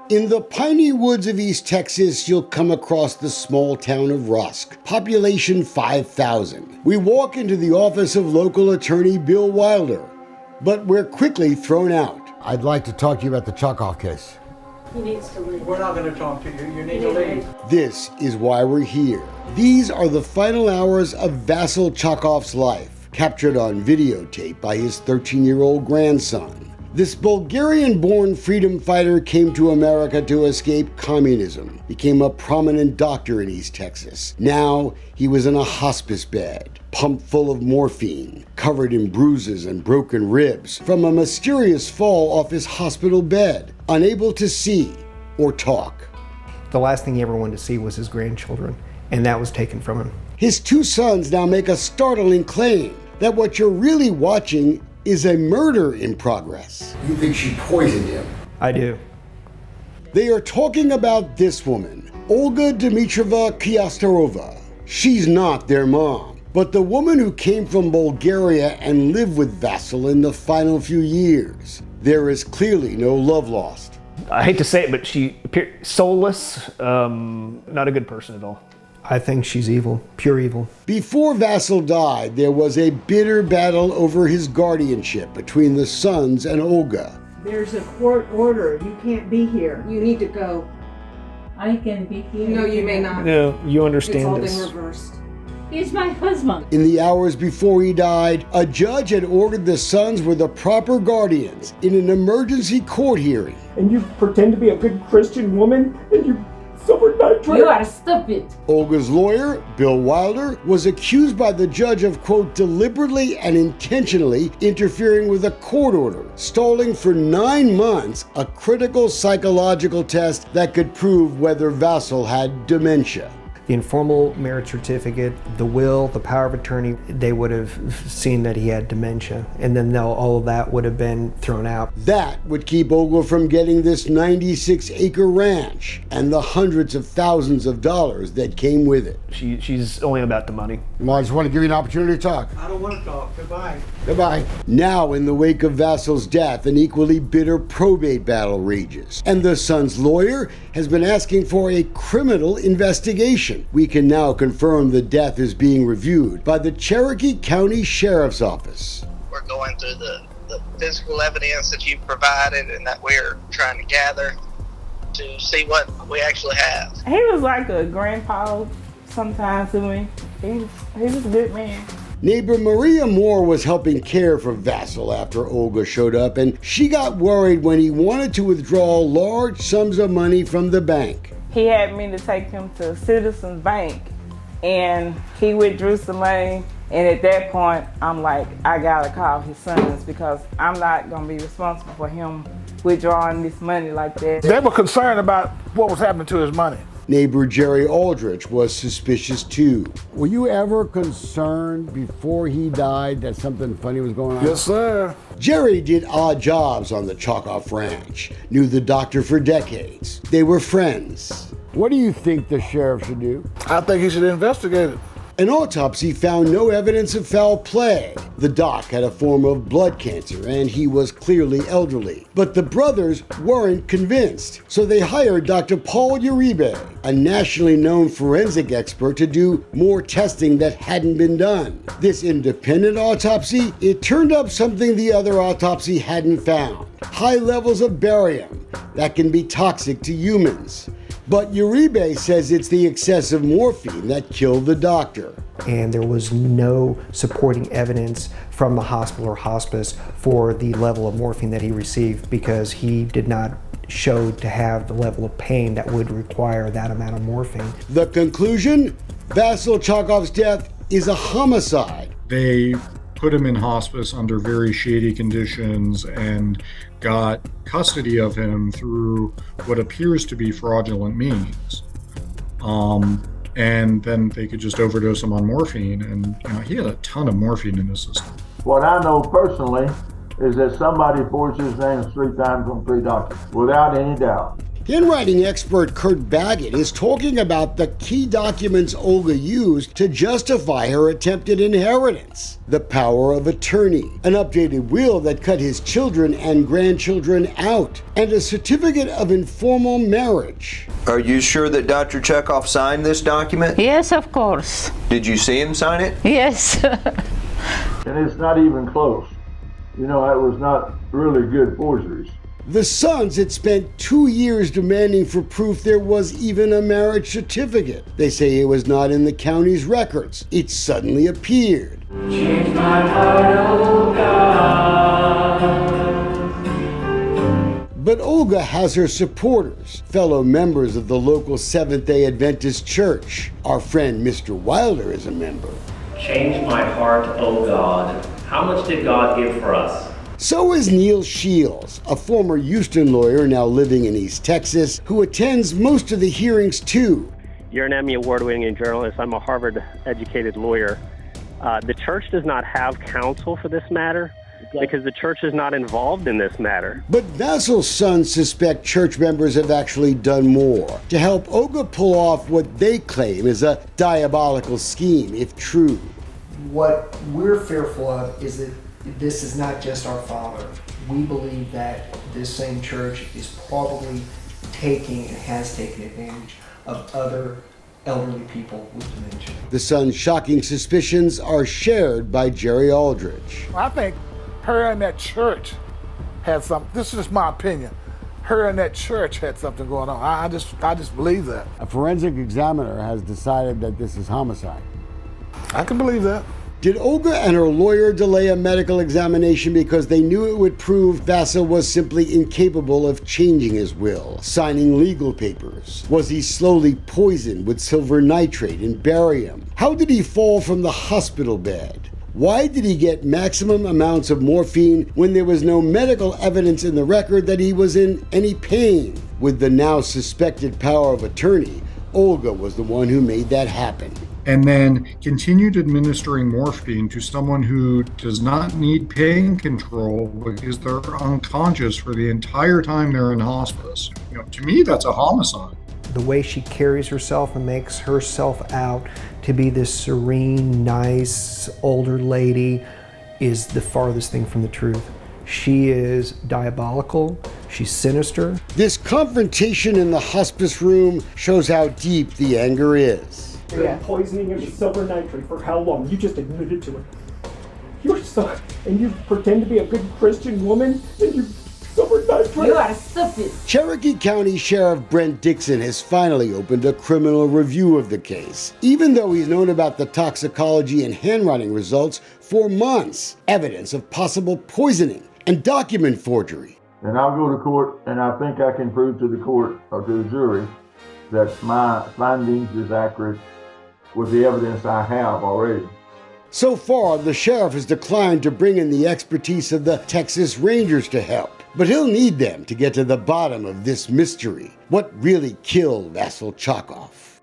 In the piney woods of East Texas, you'll come across the small town of Rusk, population 5,000. We walk into the office of local attorney Bill Wilder, but we're quickly thrown out. I'd like to talk to you about the Chockoff case. He needs to leave. We're not going to talk to you. You need to leave. This is why we're here. These are the final hours of Vasyl Chockoff's life, captured on videotape by his 13-year-old grandson. This Bulgarian-born freedom fighter came to America to escape communism, became a prominent doctor in East Texas. Now he was in a hospice bed, pumped full of morphine, covered in bruises and broken ribs from a mysterious fall off his hospital bed, unable to see or talk. The last thing he ever wanted to see was his grandchildren, and that was taken from him. His two sons now make a startling claim that what you're really watching is a murder in progress. You think she poisoned him? I do. They are talking about this woman, Olga Dmitrieva Kyastarova. She's not their mom, but the woman who came from Bulgaria and lived with Vasyl in the final few years. There is clearly no love lost. I hate to say it, but she appeared soulless, not a good person at all. I think she's evil, pure evil. Before Vasyl died, there was a bitter battle over his guardianship between the sons and Olga. There's a court order. You can't be here. You need to go. I can be here. No, you may not. No, you understand It's this. all been reversed. He's my husband. In the hours before he died, a judge had ordered the sons were the proper guardians in an emergency court hearing. And you pretend to be a good Christian woman, and you suffered nitrate. You are stupid. Olga's lawyer, Bill Wilder, was accused by the judge of, quote, deliberately and intentionally interfering with a court order, stalling for 9 months a critical psychological test that could prove whether Vasyl had dementia. The informal marriage certificate, the will, the power of attorney, they would have seen that he had dementia, and then all of that would have been thrown out. That would keep Olga from getting this 96-acre ranch and the hundreds of thousands of dollars that came with it. She's only about the money. Well, I just want to give you an opportunity to talk. I don't want to talk. Goodbye. Goodbye. Now, in the wake of Vasyl's death, an equally bitter probate battle rages, and the son's lawyer has been asking for a criminal investigation. We can now confirm the death is being reviewed by the Cherokee County Sheriff's Office. We're going through the physical evidence that you've provided and that we're trying to gather to see what we actually have. He was like a grandpa sometimes to me. He was a good man. Neighbor Maria Moore was helping care for Vasyl after Olga showed up, and she got worried when he wanted to withdraw large sums of money from the bank. He had me to take him to Citizens Bank, and he withdrew some money. And at that point, I'm like, I gotta call his sons because I'm not gonna be responsible for him withdrawing this money like that. They were concerned about what was happening to his money. Neighbor Jerry Aldrich was suspicious too. Were you ever concerned before he died that something funny was going on? Yes, sir. Jerry did odd jobs on the Chockoff Ranch, knew the doctor for decades. They were friends. What do you think the sheriff should do? I think he should investigate it. An autopsy found no evidence of foul play. The doc had a form of blood cancer and he was clearly elderly. But the brothers weren't convinced, so they hired Dr. Paul Uribe, a nationally known forensic expert, to do more testing that hadn't been done. This independent autopsy, it turned up something the other autopsy hadn't found: high levels of barium that can be toxic to humans. But Uribe says it's the excessive morphine that killed the doctor. And there was no supporting evidence from the hospital or hospice for the level of morphine that he received because he did not show to have the level of pain that would require that amount of morphine. The conclusion? Vasyl Chockoff's death is a homicide. They put him in hospice under very shady conditions and got custody of him through what appears to be fraudulent means. And then they could just overdose him on morphine, and he had a ton of morphine in his system. What I know personally is that somebody forged his names 3 times on 3 documents, without any doubt. Handwriting expert Kurt Baggett is talking about the key documents Olga used to justify her attempted inheritance. The power of attorney, an updated will that cut his children and grandchildren out, and a certificate of informal marriage. Are you sure that Dr. Chekhov signed this document? Yes, of course. Did you see him sign it? Yes. And it's not even close. You know, it was not really good forgeries. The sons had spent 2 years demanding for proof there was even a marriage certificate. They say it was not in the county's records. It suddenly appeared. Change my heart, oh God. But Olga has her supporters, fellow members of the local Seventh-day Adventist church. Our friend Mr. Wilder is a member. Change my heart, oh God. How much did God give for us? So is Neil Shields, a former Houston lawyer now living in East Texas, who attends most of the hearings too. You're an Emmy Award-winning journalist. I'm a Harvard-educated lawyer. The church does not have counsel for this matter because the church is not involved in this matter. But Vassal's sons suspect church members have actually done more to help Olga pull off what they claim is a diabolical scheme, if true. What we're fearful of is that this is not just our father. We believe that this same church is probably taking and has taken advantage of other elderly people with dementia. The son's shocking suspicions are shared by Jerry Aldridge. I think her and that church had something. This is just my opinion. Her and that church had something going on. I just believe that. A forensic examiner has decided that this is homicide. I can believe that. Did Olga and her lawyer delay a medical examination because they knew it would prove Vassal was simply incapable of changing his will, signing legal papers? Was he slowly poisoned with silver nitrate and barium? How did he fall from the hospital bed? Why did he get maximum amounts of morphine when there was no medical evidence in the record that he was in any pain? With the now suspected power of attorney, Olga was the one who made that happen. And then continued administering morphine to someone who does not need pain control because they're unconscious for the entire time they're in hospice. You know, to me, that's a homicide. The way she carries herself and makes herself out to be this serene, nice, older lady is the farthest thing from the truth. She is diabolical, she's sinister. This confrontation in the hospice room shows how deep the anger is. Yeah. Poisoning him with silver nitrate for how long? You just admitted to it. You're so, and you pretend to be a good Christian woman, and you silver nitrate. You are stupid. Cherokee County Sheriff Brent Dixon has finally opened a criminal review of the case, even though he's known about the toxicology and handwriting results for months, evidence of possible poisoning and document forgery. And I'll go to court, and I think I can prove to the court or to the jury that my findings is accurate with the evidence I have already. So far, the sheriff has declined to bring in the expertise of the Texas Rangers to help, but he'll need them to get to the bottom of this mystery. What really killed Vassal Chekhov?